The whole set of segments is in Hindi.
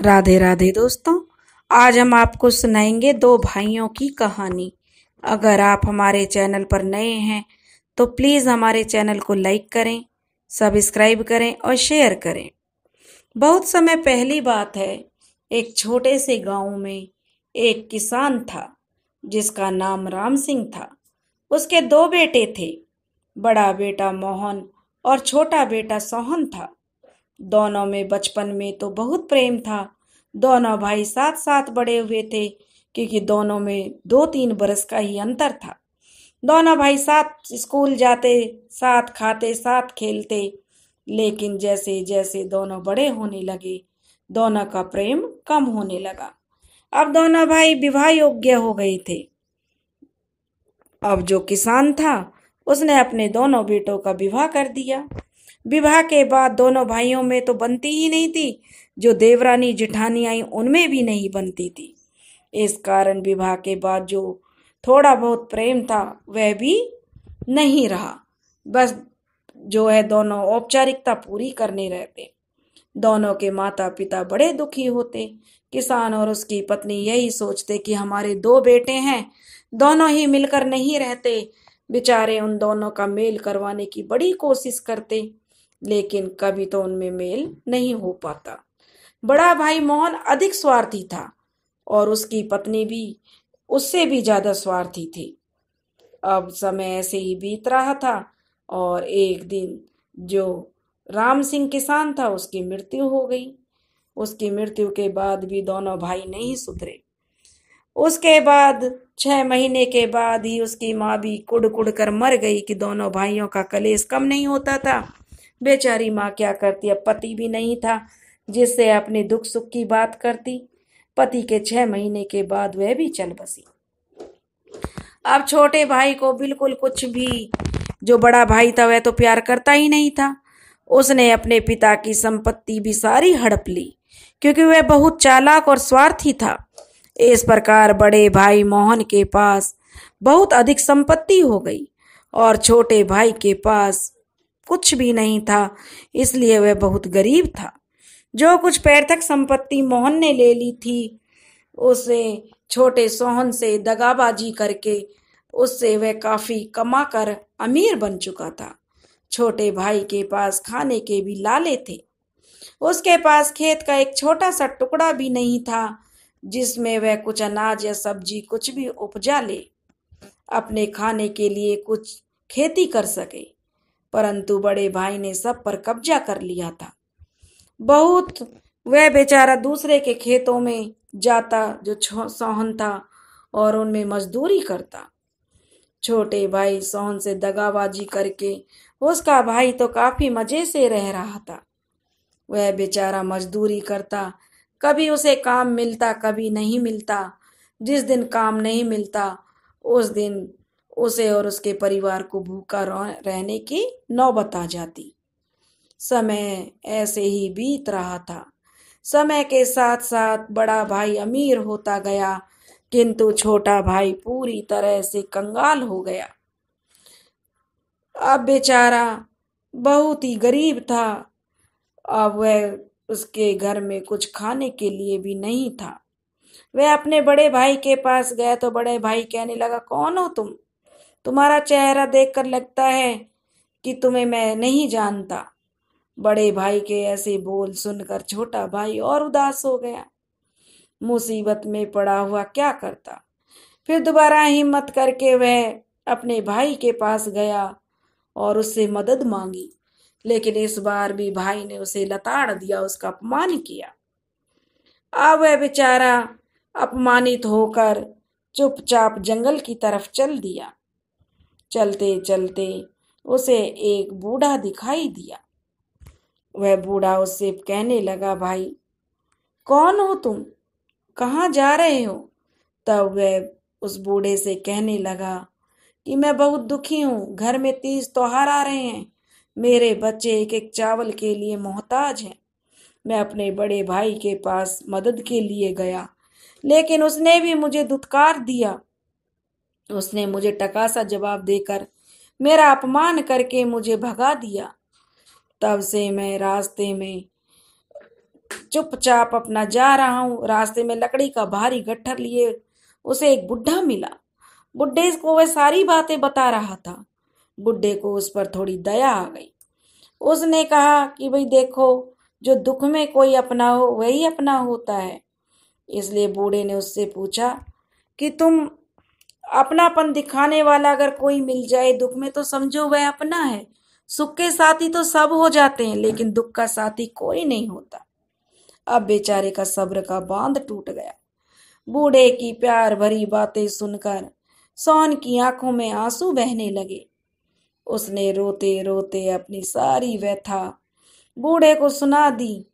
राधे राधे दोस्तों। आज हम आपको सुनाएंगे दो भाइयों की कहानी। अगर आप हमारे चैनल पर नए हैं तो प्लीज हमारे चैनल को लाइक करें, सब्सक्राइब करें और शेयर करें। बहुत समय पहली बात है, एक छोटे से गांव में एक किसान था जिसका नाम राम सिंह था। उसके दो बेटे थे, बड़ा बेटा मोहन और छोटा बेटा सोहन था। दोनों में बचपन में तो बहुत प्रेम था। दोनों भाई साथ साथ बड़े हुए थे क्योंकि दोनों में 2-3 बरस का ही अंतर था। दोनों भाई साथ स्कूल जाते, साथ खाते, साथ खेलते। लेकिन जैसे जैसे दोनों बड़े होने लगे, दोनों का प्रेम कम होने लगा। अब दोनों भाई विवाह योग्य हो गए थे। अब जो किसान था उसने अपने दोनों बेटों का विवाह कर दिया। विवाह के बाद दोनों भाइयों में तो बनती ही नहीं थी, जो देवरानी जिठानी आई उनमें भी नहीं बनती थी। इस कारण विवाह के बाद जो थोड़ा बहुत प्रेम था वह भी नहीं रहा। बस जो है दोनों औपचारिकता पूरी करने रहते। दोनों के माता पिता बड़े दुखी होते। किसान और उसकी पत्नी यही सोचते कि हमारे दो बेटे हैं, दोनों ही मिलकर नहीं रहते। बेचारे उन दोनों का मेल करवाने की बड़ी कोशिश करते, लेकिन कभी तो उनमें मेल नहीं हो पाता। बड़ा भाई मोहन अधिक स्वार्थी था और उसकी पत्नी भी उससे भी ज्यादा स्वार्थी थी। अब समय ऐसे ही बीत रहा था और एक दिन जो राम सिंह किसान था उसकी मृत्यु हो गई। उसकी मृत्यु के बाद भी दोनों भाई नहीं सुधरे। उसके बाद 6 महीने के बाद ही उसकी माँ भी कुड़ कुड़ कर मर गई कि दोनों भाइयों का कलेश कम नहीं होता था। बेचारी माँ क्या करती, अब पति भी नहीं था जिससे अपने दुख सुख की बात करती। पति के 6 महीने के बाद वह भी चल बसी। अब छोटे भाई को बिल्कुल कुछ भी, जो बड़ा भाई था वह तो प्यार करता ही नहीं था। उसने अपने पिता की संपत्ति भी सारी हड़प ली क्योंकि वह बहुत चालाक और स्वार्थी था। इस प्रकार बड़े भाई मोहन के पास बहुत अधिक संपत्ति हो गई और छोटे भाई के पास कुछ भी नहीं था, इसलिए वह बहुत गरीब था। जो कुछ पैर तक संपत्ति मोहन ने ले ली थी उसे छोटे सोहन से दगाबाजी करके उससे वह काफी कमा कर अमीर बन चुका था। छोटे भाई के पास खाने के भी लाले थे। उसके पास खेत का एक छोटा सा टुकड़ा भी नहीं था जिसमें वह कुछ अनाज या सब्जी कुछ भी उपजा ले, अपने खाने के लिए कुछ खेती कर सके। परंतु बड़े भाई ने सब पर कब्जा कर लिया था। बहुत वह बेचारा दूसरे के खेतों में जाता, जो सोहन था, और उनमें मजदूरी करता। छोटे भाई सोहन से दगाबाजी करके उसका भाई तो काफी मजे से रह रहा था। वह बेचारा मजदूरी करता, कभी उसे काम मिलता कभी नहीं मिलता। जिस दिन काम नहीं मिलता उस दिन उसे और उसके परिवार को भूखा रहने की नौबत आ जाती। समय ऐसे ही बीत रहा था। समय के साथ साथ बड़ा भाई अमीर होता गया, किंतु छोटा भाई पूरी तरह से कंगाल हो गया। अब बेचारा बहुत ही गरीब था। अब वह उसके घर में कुछ खाने के लिए भी नहीं था। वह अपने बड़े भाई के पास गया तो बड़े भाई कहने लगा, कौन हो तुम? तुम्हारा चेहरा देखकर लगता है कि तुम्हें मैं नहीं जानता। बड़े भाई के ऐसे बोल सुनकर छोटा भाई और उदास हो गया। मुसीबत में पड़ा हुआ क्या करता। फिर दोबारा हिम्मत करके वह अपने भाई के पास गया और उससे मदद मांगी, लेकिन इस बार भी भाई ने उसे लताड़ दिया, उसका अपमान किया। अब वह बेचारा अपमानित होकर चुपचाप जंगल की तरफ चल दिया। चलते चलते उसे एक बूढ़ा दिखाई दिया। वह बूढ़ा उससे कहने लगा, भाई कौन हो तुम, कहाँ जा रहे हो? तब वह उस बूढ़े से कहने लगा कि मैं बहुत दुखी हूँ, घर में तीज त्योहार आ रहे हैं, मेरे बच्चे एक एक चावल के लिए मोहताज हैं। मैं अपने बड़े भाई के पास मदद के लिए गया, लेकिन उसने भी मुझे धुतकार दिया। उसने मुझे टका सा जवाब देकर मेरा अपमान करके मुझे भगा दिया। तब से मैं रास्ते में चुपचाप अपना जा रहा हूँ। रास्ते में लकड़ी का भारी गट्ठर लिए उसे एक बुढ़ा मिला। बुढ़े को वह सारी बातें बता रहा था। बुढ़े को उस पर थोड़ी दया आ गई। उसने कहा कि भाई देखो, जो दुख में कोई अपना हो वही अपना होता है। इसलिए बूढ़े ने उससे पूछा कि तुम अपनापन दिखाने वाला अगर कोई मिल जाए दुख में तो समझो वह अपना है। सुख के साथी तो सब हो जाते हैं, लेकिन दुख का साथी कोई नहीं होता। अब बेचारे का सब्र का बांध टूट गया। बूढ़े की प्यार भरी बातें सुनकर सोहन की आंखों में आंसू बहने लगे। उसने रोते रोते अपनी सारी व्यथा बूढ़े को सुना दी।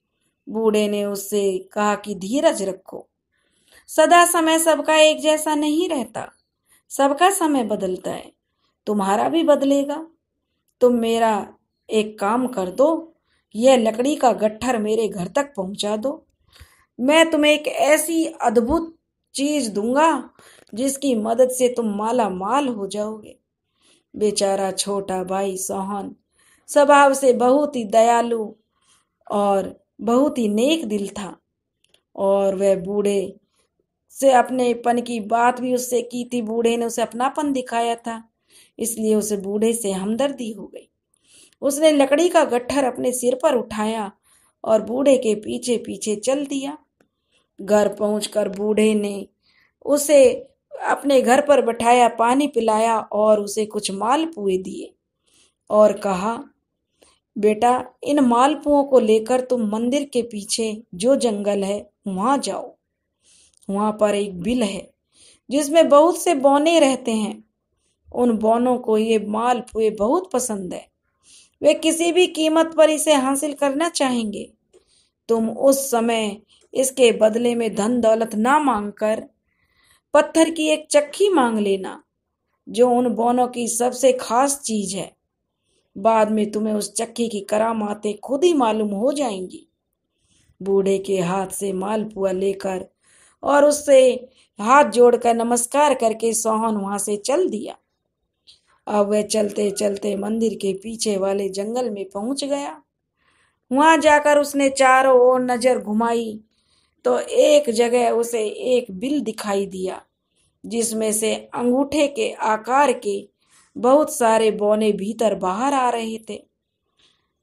बूढ़े ने उससे कहा कि धीरज रखो, सदा समय सबका एक जैसा नहीं रहता, सबका समय बदलता है, तुम्हारा भी बदलेगा। तुम मेरा एक काम कर दो, यह लकड़ी का गट्ठर मेरे घर तक पहुंचा दो। मैं तुम्हें एक ऐसी अद्भुत चीज दूंगा जिसकी मदद से तुम माला माल हो जाओगे। बेचारा छोटा भाई सोहन स्वभाव से बहुत ही दयालु और बहुत ही नेक दिल था, और वह बूढ़े से अपनेपन की बात भी उससे की थी। बूढ़े ने उसे अपनापन दिखाया था, इसलिए उसे बूढ़े से हमदर्दी हो गई। उसने लकड़ी का गट्ठर अपने सिर पर उठाया और बूढ़े के पीछे पीछे चल दिया। घर पहुंचकर बूढ़े ने उसे अपने घर पर बैठाया, पानी पिलाया और उसे कुछ मालपुए दिए और कहा, बेटा इन मालपुओं को लेकर तुम मंदिर के पीछे जो जंगल है वहां जाओ। वहां पर एक बिल है जिसमें बहुत से बौने रहते हैं। उन बौनों को ये मालपुए बहुत पसंद है। वे किसी भी कीमत पर इसे हासिल करना चाहेंगे। तुम उस समय इसके बदले में धन दौलत ना मांगकर पत्थर की एक चक्की मांग लेना, जो उन बौनों की सबसे खास चीज है। बाद में तुम्हें उस चक्की की करामातें खुद ही मालूम हो जाएंगी। बूढ़े के हाथ से मालपुआ लेकर और उससे हाथ जोड़कर नमस्कार करके सोहन वहां से चल दिया। अब वह चलते चलते मंदिर के पीछे वाले जंगल में पहुंच गया। वहां जाकर उसने चारों ओर नजर घुमाई तो एक जगह उसे एक बिल दिखाई दिया, जिसमें से अंगूठे के आकार के बहुत सारे बौने भीतर बाहर आ रहे थे।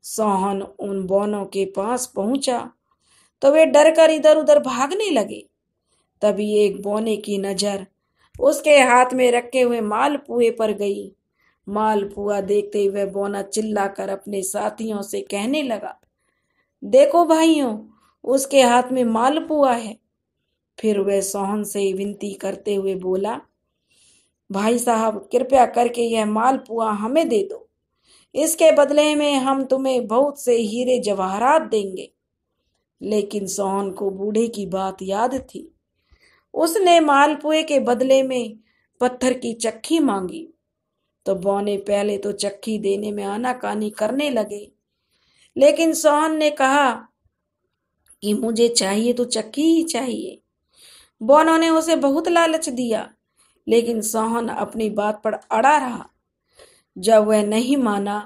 सोहन उन बौनों के पास पहुंचा तो वे डर कर इधर उधर भागने लगे। तभी एक बौने की नजर उसके हाथ में रखे हुए मालपुए पर गई। मालपुआ देखते हुए बौना चिल्लाकर अपने साथियों से कहने लगा, देखो भाइयों, उसके हाथ में मालपुआ है। फिर वह सोहन से विनती करते हुए बोला, भाई साहब कृपया करके यह मालपुआ हमें दे दो। इसके बदले में हम तुम्हें बहुत से हीरे जवाहरात देंगे। लेकिन सोहन को बूढ़े की बात याद थी। उसने मालपुए के बदले में पत्थर की चक्की मांगी। तो बौने पहले तो चक्की देने में आनाकानी करने लगे, लेकिन सोहन ने कहा कि मुझे चाहिए तो चक्की ही चाहिए। बौनों ने उसे बहुत लालच दिया, लेकिन सोहन अपनी बात पर अड़ा रहा। जब वह नहीं माना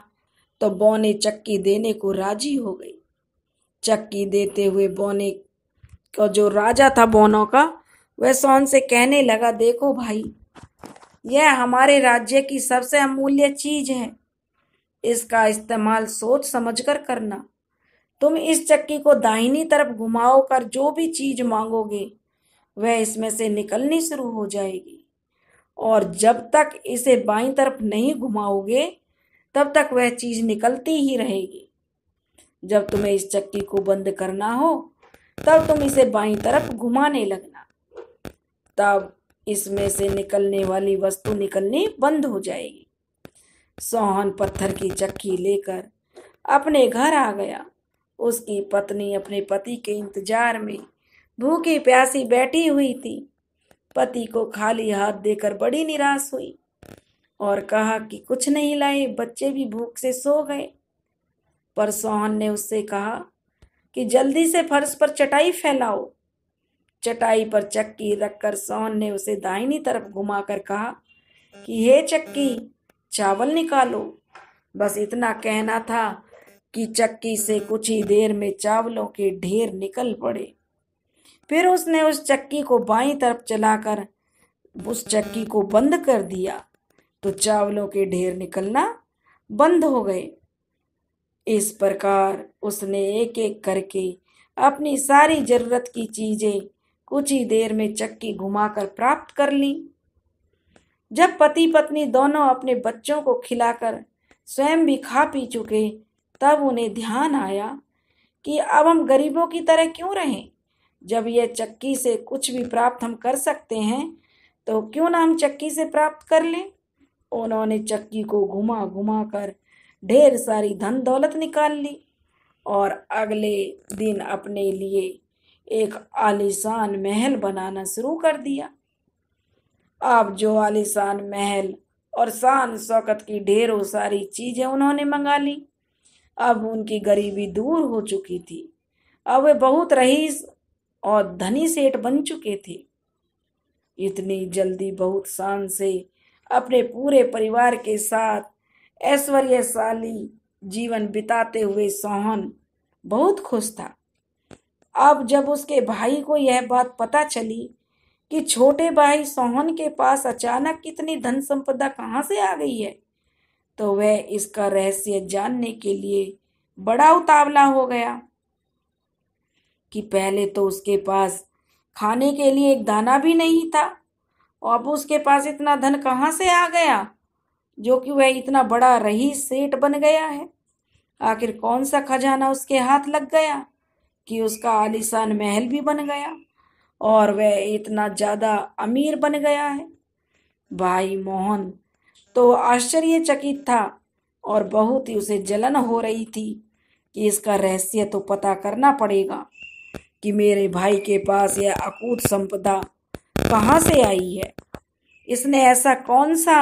तो बौने चक्की देने को राजी हो गई। चक्की देते हुए बौने को जो राजा था बौनों का, वह सोहन से कहने लगा, देखो भाई, यह हमारे राज्य की सबसे अमूल्य चीज है। इसका इस्तेमाल सोच समझकर करना। तुम इस चक्की को दाहिनी तरफ घुमाओ कर जो भी चीज मांगोगे वह इसमें से निकलनी शुरू हो जाएगी, और जब तक इसे बाईं तरफ नहीं घुमाओगे तब तक वह चीज निकलती ही रहेगी। जब तुम्हें इस चक्की को बंद करना हो तब तुम इसे बाईं तरफ घुमाने लगना, तब इसमें से निकलने वाली वस्तु निकलनी बंद हो जाएगी। सोहन पत्थर की चक्की लेकर अपने घर आ गया। उसकी पत्नी अपने पति के इंतजार में भूखी प्यासी बैठी हुई थी। पति को खाली हाथ देकर बड़ी निराश हुई और कहा कि कुछ नहीं लाए, बच्चे भी भूख से सो गए। पर सोहन ने उससे कहा कि जल्दी से फर्श पर चटाई फैलाओ। चटाई पर चक्की रखकर सोहन ने उसे दाहिनी तरफ घुमाकर कहा कि हे चक्की, चावल निकालो। बस इतना कहना था कि चक्की से कुछ ही देर में चावलों के ढेर निकल पड़े। फिर उसने उस चक्की को बाईं तरफ चलाकर उस चक्की को बंद कर दिया तो चावलों के ढेर निकलना बंद हो गए। इस प्रकार उसने एक एक करके अपनी सारी जरूरत की चीजें कुछ ही देर में चक्की घुमाकर प्राप्त कर ली। जब पति पत्नी दोनों अपने बच्चों को खिलाकर स्वयं भी खा पी चुके, तब उन्हें ध्यान आया कि अब हम गरीबों की तरह क्यों रहें। जब यह चक्की से कुछ भी प्राप्त हम कर सकते हैं तो क्यों ना हम चक्की से प्राप्त कर लें। उन्होंने चक्की को घुमा घुमा कर ढेर सारी धन दौलत निकाल ली और अगले दिन अपने लिए एक आलीशान महल बनाना शुरू कर दिया। अब जो आलीशान महल और शान शौकत की ढेरों सारी चीजें उन्होंने मंगा ली। अब उनकी गरीबी दूर हो चुकी थी। अब वे बहुत रईस और धनी सेठ बन चुके थे। इतनी जल्दी बहुत शान से अपने पूरे परिवार के साथ ऐश्वर्यशाली जीवन बिताते हुए सोहन बहुत खुश था। अब जब उसके भाई को यह बात पता चली कि छोटे भाई सोहन के पास अचानक इतनी धन संपदा कहाँ से आ गई है, तो वह इसका रहस्य जानने के लिए बड़ा उतावला हो गया। कि पहले तो उसके पास खाने के लिए एक दाना भी नहीं था और अब उसके पास इतना धन कहाँ से आ गया, जो कि वह इतना बड़ा रईस सेठ बन गया है। आखिर कौन सा खजाना उसके हाथ लग गया कि उसका आलीशान महल भी बन गया और वह इतना ज्यादा अमीर बन गया है। भाई मोहन तो आश्चर्यचकित था और बहुत ही उसे जलन हो रही थी कि इसका रहस्य तो पता करना पड़ेगा कि मेरे भाई के पास यह अकूत संपदा कहाँ से आई है। इसने ऐसा कौन सा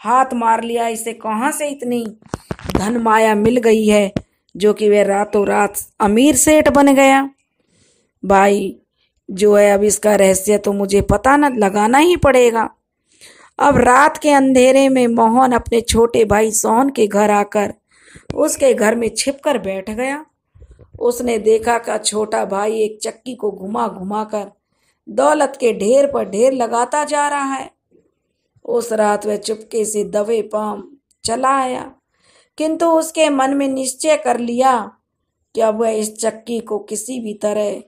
हाथ मार लिया, इसे कहाँ से इतनी धन माया मिल गई है जो कि वह रातों रात अमीर सेठ बन गया। भाई जो है, अब इसका रहस्य तो मुझे पता न लगाना ही पड़ेगा। अब रात के अंधेरे में मोहन अपने छोटे भाई सोहन के घर आकर उसके घर में छिपकर बैठ गया। उसने देखा कि छोटा भाई एक चक्की को घुमा घुमा कर दौलत के ढेर पर ढेर लगाता जा रहा है। उस रात वह चुपके से दबे पांव चला आया, किंतु उसके मन में निश्चय कर लिया कि अब वह इस चक्की को किसी भी तरह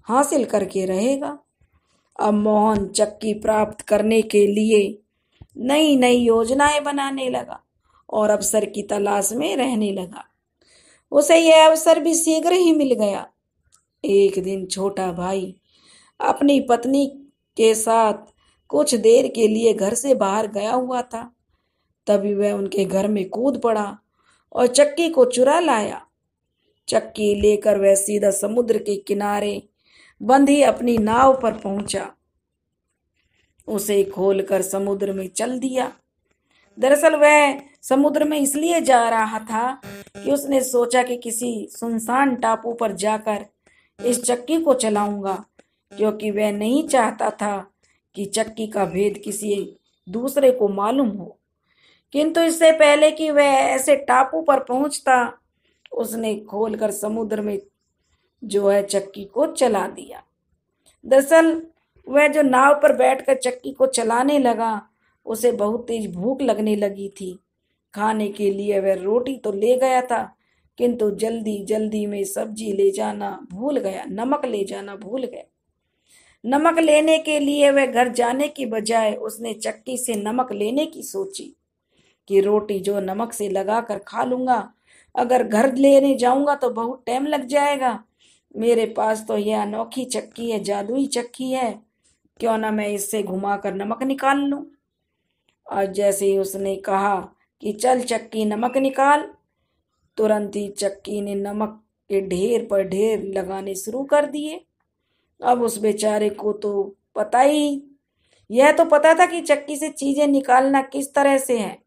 हासिल करके रहेगा। अब मोहन चक्की प्राप्त करने के लिए नई नई योजनाएं बनाने लगा और अवसर की तलाश में रहने लगा। उसे यह अवसर भी शीघ्र ही मिल गया। एक दिन छोटा भाई अपनी पत्नी के साथ कुछ देर के लिए घर से बाहर गया हुआ था। तभी वह उनके घर में कूद पड़ा और चक्की को चुरा लाया। चक्की लेकर वह सीधा समुद्र के किनारे बंधी अपनी नाव पर पहुंचा। उसे खोलकर समुद्र में चल दिया। दरअसल वह समुद्र में इसलिए जा रहा था कि उसने सोचा कि किसी सुनसान टापू पर जाकर इस चक्की को चलाऊंगा, क्योंकि वह नहीं चाहता था कि चक्की का भेद किसी दूसरे को मालूम हो। किंतु इससे पहले कि वह ऐसे टापू पर पहुंचता, उसने खोलकर समुद्र में जो है चक्की को चला दिया। दरअसल वह जो नाव पर बैठकर चक्की को चलाने लगा, उसे बहुत तेज भूख लगने लगी थी। खाने के लिए वह रोटी तो ले गया था, किंतु जल्दी जल्दी में सब्जी ले जाना भूल गया, नमक ले जाना भूल गया। नमक लेने के लिए वह घर जाने की बजाय उसने चक्की से नमक लेने की सोची कि रोटी जो नमक से लगाकर खा लूंगा, अगर घर लेने जाऊंगा तो बहुत टाइम लग जाएगा। मेरे पास तो यह अनोखी चक्की है, जादुई चक्की है, क्यों ना मैं इससे घुमाकर नमक निकाल लूं। और जैसे ही उसने कहा कि चल चक्की नमक निकाल, तुरंत ही चक्की ने नमक के ढेर पर ढेर लगाने शुरू कर दिए। अब उस बेचारे को तो यह तो पता था कि चक्की से चीजें निकालना किस तरह से है,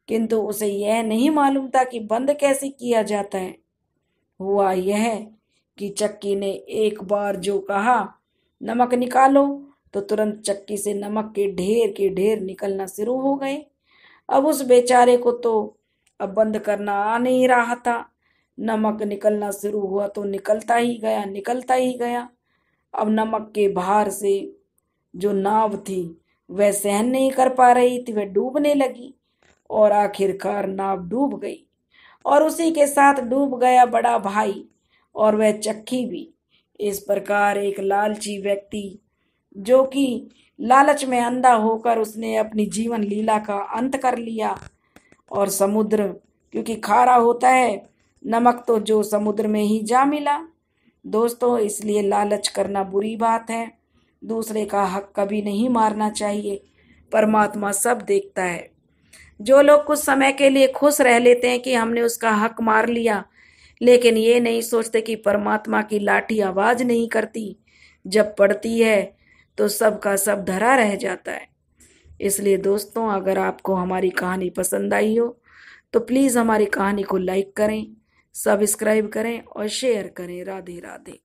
किंतु उसे यह नहीं मालूम था कि बंद कैसे किया जाता है। हुआ यह कि चक्की ने एक बार जो कहा नमक निकालो, तो तुरंत चक्की से नमक के ढेर निकलना शुरू हो गए। अब उस बेचारे को तो अब बंद करना आ नहीं रहा था, नमक निकलना शुरू हुआ तो निकलता ही गया, निकलता ही गया। अब नमक के भार से जो नाव थी वह सहन नहीं कर पा रही थी, वह डूबने लगी और आखिरकार नाव डूब गई और उसी के साथ डूब गया बड़ा भाई और वह चक्की भी। इस प्रकार एक लालची व्यक्ति जो कि लालच में अंधा होकर उसने अपनी जीवन लीला का अंत कर लिया। और समुद्र क्योंकि खारा होता है, नमक तो जो समुद्र में ही जा मिला। दोस्तों, इसलिए लालच करना बुरी बात है। दूसरे का हक कभी नहीं मारना चाहिए। परमात्मा सब देखता है। जो लोग कुछ समय के लिए खुश रह लेते हैं कि हमने उसका हक मार लिया, लेकिन ये नहीं सोचते कि परमात्मा की लाठी आवाज नहीं करती, जब पड़ती है तो सब का सब धरा रह जाता है। इसलिए दोस्तों, अगर आपको हमारी कहानी पसंद आई हो तो प्लीज़ हमारी कहानी को लाइक करें, सब्सक्राइब करें और शेयर करें। राधे राधे।